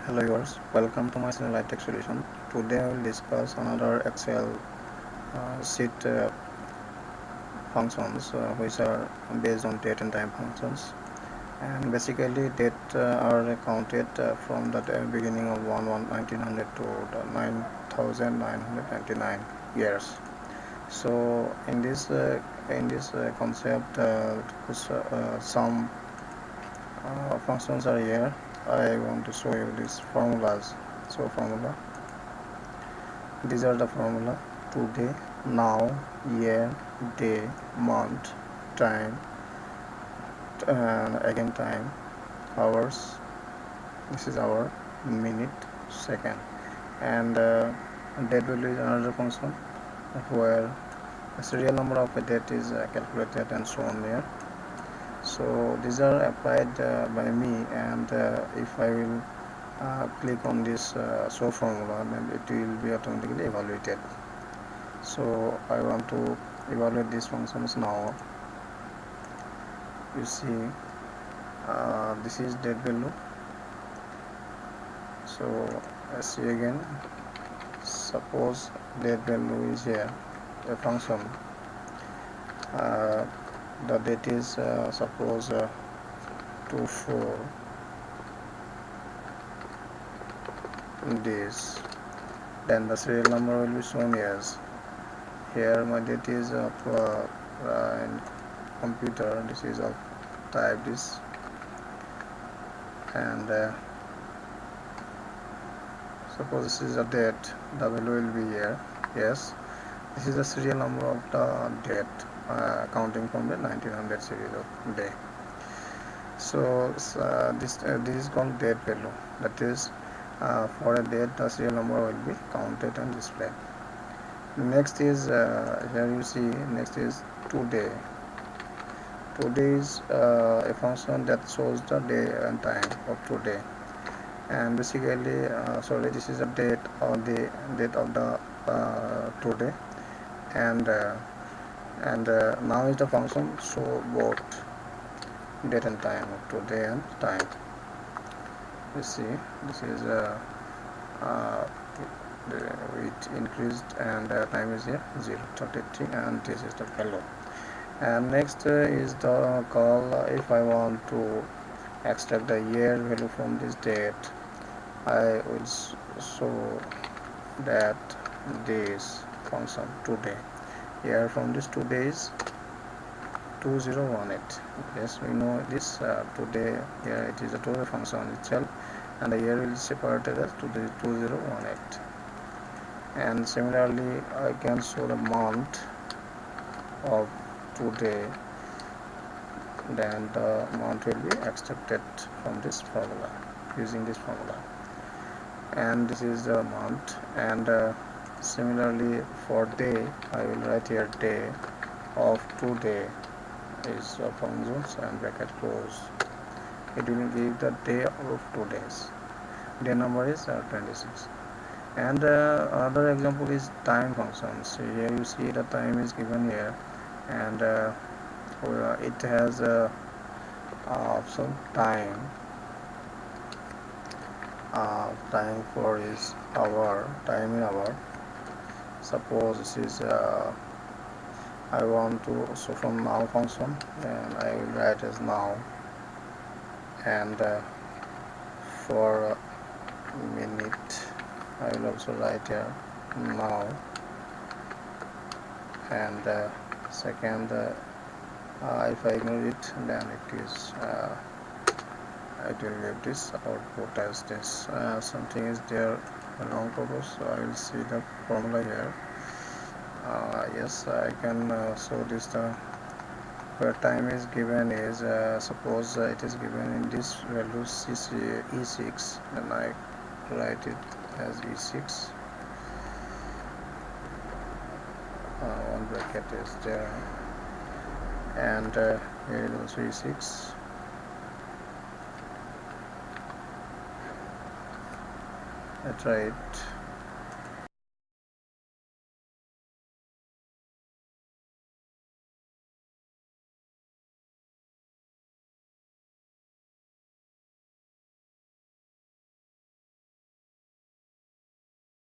Hello viewers, welcome to my channel itechsolution. Today I will discuss another Excel sheet functions which are based on date and time functions, and basically date are counted from the beginning of 1900 to the 9999 years. So in this concept, some functions are here. I want to show you these formulas. So formula, these are the formula: today, now, year, day, month, time, and again time, hours, this is hour, minute, second, and date value is another function where the serial number of a date is calculated and shown here. So these are applied by me, and if I will click on this show formula, then it will be automatically evaluated. So I want to evaluate these functions now. You see, this is date value. So let's see again. Suppose date value is here, a function. The date is suppose 24 days. Then the serial number will be shown as here. My date is of in computer. This is of type this, and suppose this is a date. The value will be here. Yes, this is the serial number of the date counting from the 1900 series of day. So this is called date value. That is, for a date, the serial number will be counted and displayed. Next is here you see. Next is today. Today is a function that shows the day and time of today, and basically this is a date or the date of the today, and now is the function show both date and time of today and time. You see, this is it increased, and time is here 0.33, and this is the value. And next is the call. If I want to extract the year value from this date, I will show that this function today, year from this today is 2018. Yes, we know this today. Here it is a total function itself, and the year is separated as today 2018. And similarly, I can show the month of today. Then the month will be extracted from this formula using this formula, and this is the month. And similarly for day, I will write here day of today is functions and bracket close. It will give the day of 2 days. Day number is 26. And another example is time functions. So here you see the time is given here, and it has option time. Time for is hour, time in hour. Suppose this is I want to, so from now function, and I will write as now, and for minute I will also write here now, and second, if I ignore it, then it is it will give this output as this. Something is there wrong purpose, so I will see the formula here. Yes, I can show this. Where time is given is suppose it is given in this value E6, then I write it as E6. One bracket is there, and here is also E6. That's right.